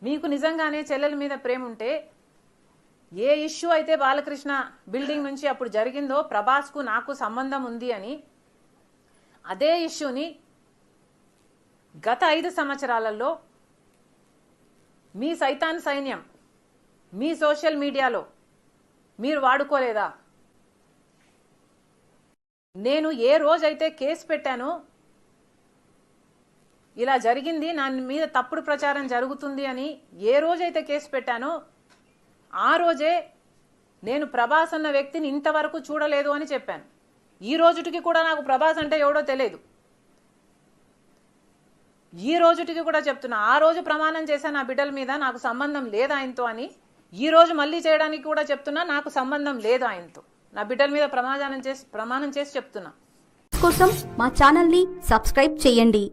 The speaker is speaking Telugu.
మీకు నిజంగానే చెల్లెల మీద ప్రేమ ఉంటే ఏ ఇష్యూ అయితే బాలకృష్ణ బిల్డింగ్ నుంచి అప్పుడు జరిగిందో ప్రభాస్కు నాకు సంబంధం ఉంది అని అదే ఇష్యూని గత 5 సంవత్సరాలలో మీ సైతాన్ సైన్యం మీ సోషల్ మీడియాలో మీరు వాడుకోలేదా? నేను ఏ రోజైతే కేసు పెట్టానో ఇలా జరిగింది నా మీద తప్పుడు ప్రచారం జరుగుతుంది అని ఏ రోజైతే కేసు పెట్టానో ఆ రోజే నేను ప్రభాస్ అన్న వ్యక్తిని ఇంతవరకు చూడలేదు అని చెప్పాను. ఈ రోజుటికి కూడా నాకు ప్రభాస్ అంటే ఎవడో తెలియదు. ఈ రోజుటికి కూడా చెప్తున్నా, ఆ రోజు ప్రమాణం చేశాను నా బిడ్డల మీద నాకు సంబంధం లేదు ఆయనతో అని. ఈ రోజు మళ్ళీ చేయడానికి కూడా చెప్తున్నా నాకు సంబంధం లేదు ఆయనతో. నా బిడ్డల మీద ప్రమాణం చేసి చెప్తున్నా. కోసం మా ఛానల్ ని సబ్స్క్రైబ్ చేయండి.